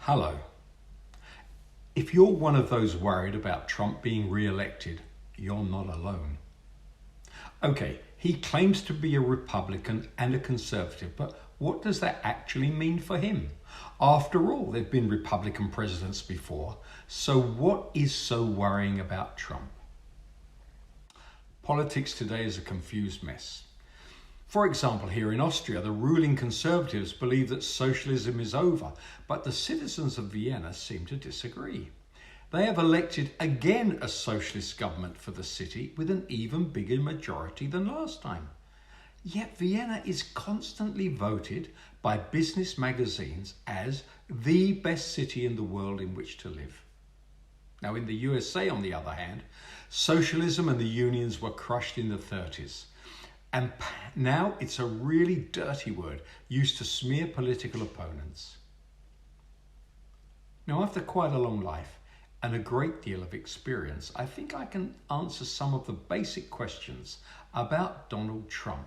Hello. If you're one of those worried about Trump being re-elected, you're not alone. Okay, he claims to be a Republican and a conservative, but what does that actually mean for him? After all, there've been Republican presidents before, so what is so worrying about Trump? Politics today is a confused mess. For example, here in Austria, the ruling conservatives believe that socialism is over, but the citizens of Vienna seem to disagree. They have elected again a socialist government for the city with an even bigger majority than last time. Yet Vienna is constantly voted by business magazines as the best city in the world in which to live. Now in the USA, on the other hand, socialism and the unions were crushed in the 30s. And now it's a really dirty word used to smear political opponents. Now, after quite a long life and a great deal of experience, I think I can answer some of the basic questions about Donald Trump,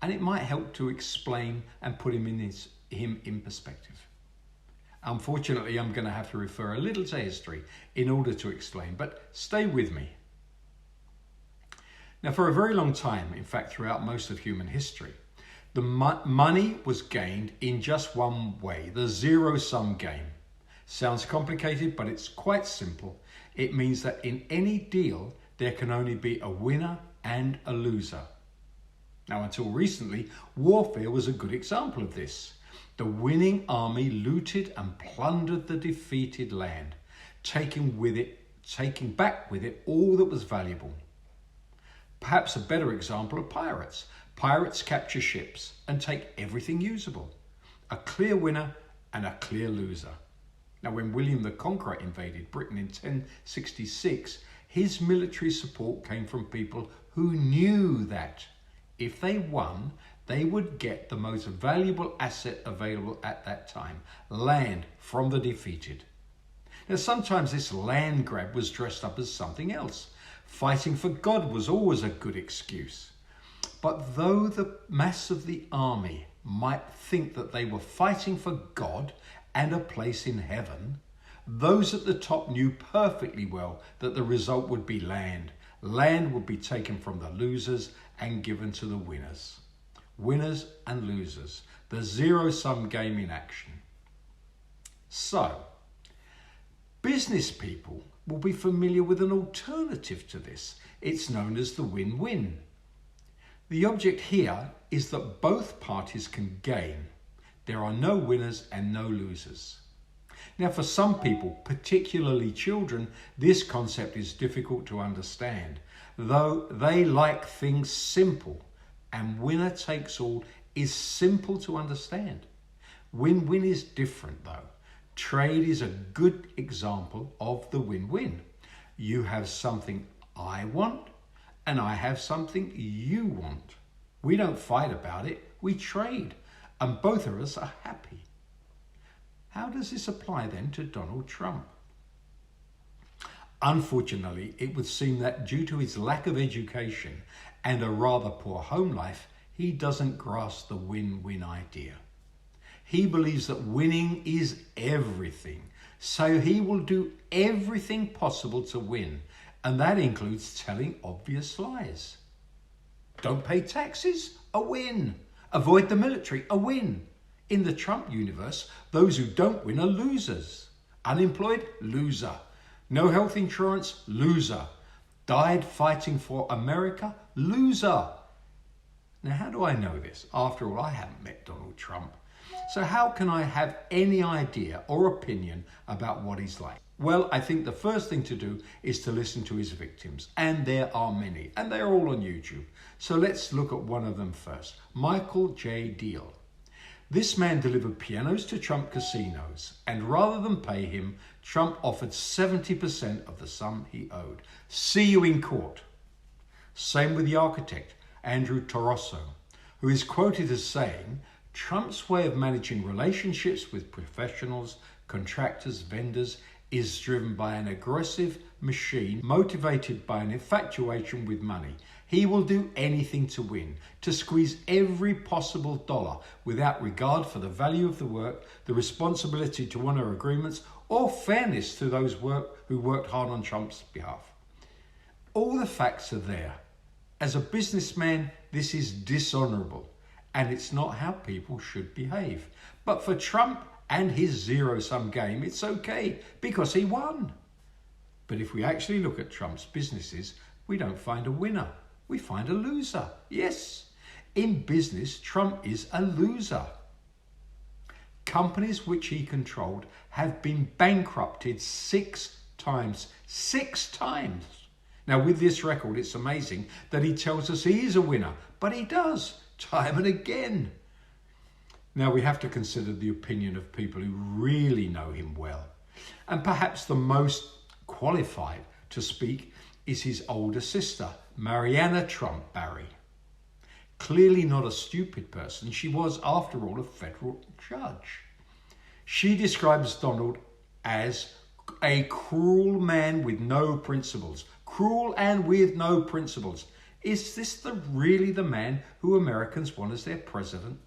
and it might help to explain and put him in perspective. Unfortunately, I'm going to have to refer a little to history in order to explain, but stay with me. Now, for a very long time, in fact, throughout most of human history, the money was gained in just one way, the zero-sum game. Sounds complicated, but it's quite simple. It means that in any deal, there can only be a winner and a loser. Now, until recently, warfare was a good example of this. The winning army looted and plundered the defeated land, taking back with it all that was valuable. Perhaps a better example are pirates. Pirates capture ships and take everything usable. A clear winner and a clear loser. Now, when William the Conqueror invaded Britain in 1066, his military support came from people who knew that if they won, they would get the most valuable asset available at that time, land from the defeated. Now, sometimes this land grab was dressed up as something else. Fighting for God was always a good excuse. But though the mass of the army might think that they were fighting for God and a place in heaven, those at the top knew perfectly well that the result would be land. Land would be taken from the losers and given to the winners. Winners and losers, the zero-sum game in action. So, business people will be familiar with an alternative to this. It's known as the win-win. The object here is that both parties can gain. There are no winners and no losers. Now, for some people, particularly children, this concept is difficult to understand, though they like things simple, and winner takes all is simple to understand. Win-win is different though. Trade is a good example of the win-win. You have something I want and I have something you want. We don't fight about it, we trade, and both of us are happy. How does this apply then to Donald Trump? Unfortunately, it would seem that due to his lack of education and a rather poor home life, he doesn't grasp the win-win idea. He believes that winning is everything, so he will do everything possible to win, and that includes telling obvious lies. Don't pay taxes? A win. Avoid the military? A win. In the Trump universe, those who don't win are losers. Unemployed? Loser. No health insurance? Loser. Died fighting for America? Loser. Now, how do I know this? After all, I haven't met Donald Trump. So how can I have any idea or opinion about what he's like? Well, I think the first thing to do is to listen to his victims. And there are many, and they're all on YouTube. So let's look at one of them first. Michael J. Deal. This man delivered pianos to Trump casinos, and rather than pay him, Trump offered 70% of the sum he owed. See you in court. Same with the architect, Andrew Torosso, who is quoted as saying, Trump's way of managing relationships with professionals, contractors, vendors is driven by an aggressive machine motivated by an infatuation with money. He will do anything to win, to squeeze every possible dollar without regard for the value of the work, the responsibility to honour agreements, or fairness to those who worked hard on Trump's behalf. All the facts are there. As a businessman, this is dishonourable, and it's not how people should behave. But for Trump and his zero-sum game, it's okay, because he won. But if we actually look at Trump's businesses, we don't find a winner. We find a loser. Yes, in business, Trump is a loser. Companies which he controlled have been bankrupted 6 times. 6 times. Now, with this record, it's amazing that he tells us he is a winner, but he does, time and again. Now, we have to consider the opinion of people who really know him well. And perhaps the most qualified to speak is his older sister, Marianna Trump Barry. Clearly not a stupid person, she was, after all, a federal judge. She describes Donald as a cruel man with no principles. Cruel and with no principles. Is this really the man who Americans want as their president?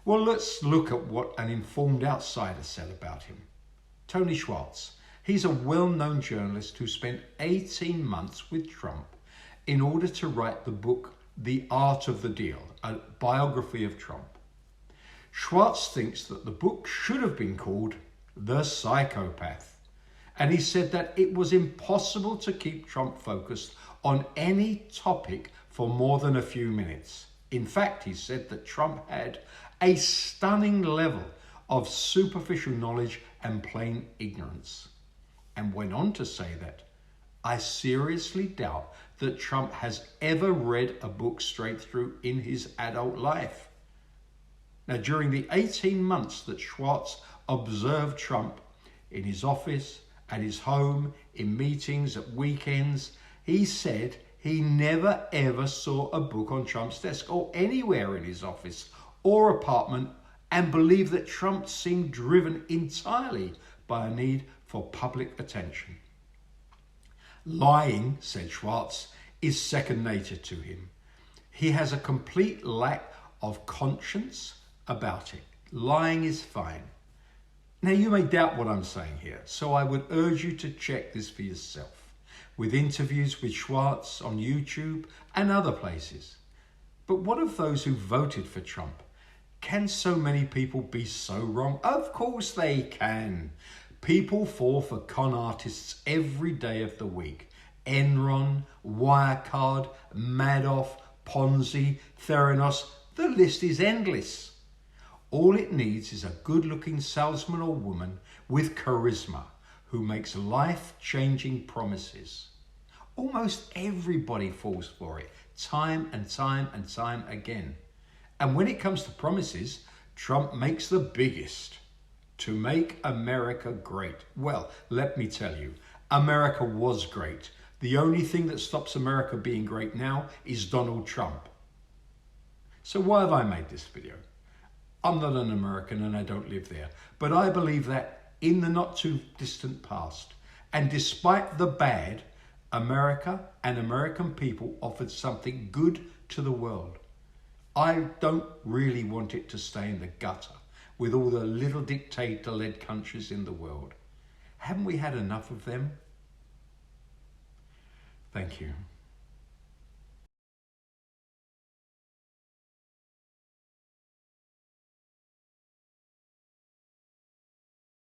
Well, let's look at what an informed outsider said about him. Tony Schwartz. He's a well-known journalist who spent 18 months with Trump in order to write the book The Art of the Deal, a biography of Trump. Schwartz thinks that the book should have been called The Psychopath. And he said that it was impossible to keep Trump focused on any topic for more than a few minutes. In fact, he said that Trump had a stunning level of superficial knowledge and plain ignorance. And went on to say that, I seriously doubt that Trump has ever read a book straight through in his adult life. Now, during the 18 months that Schwartz observed Trump in his office, at his home, in meetings, at weekends, he said he never ever saw a book on Trump's desk or anywhere in his office or apartment, and believed that Trump seemed driven entirely by a need for public attention. Lying, said Schwartz, is second nature to him. He has a complete lack of conscience about it. Lying is fine. Now, you may doubt what I'm saying here, so I would urge you to check this for yourself, with interviews with Schwartz on YouTube and other places. But what of those who voted for Trump? Can so many people be so wrong? Of course they can. People fall for con artists every day of the week. Enron, Wirecard, Madoff, Ponzi, Theranos, the list is endless. All it needs is a good-looking salesman or woman with charisma who makes life-changing promises. Almost everybody falls for it, time and time and time again. And when it comes to promises, Trump makes the biggest. To make America great. Well, let me tell you, America was great. The only thing that stops America being great now is Donald Trump. So why have I made this video? I'm not an American and I don't live there, but I believe that in the not too distant past, and despite the bad, America and American people offered something good to the world. I don't really want it to stay in the gutter with all the little dictator-led countries in the world. Haven't we had enough of them? Thank you.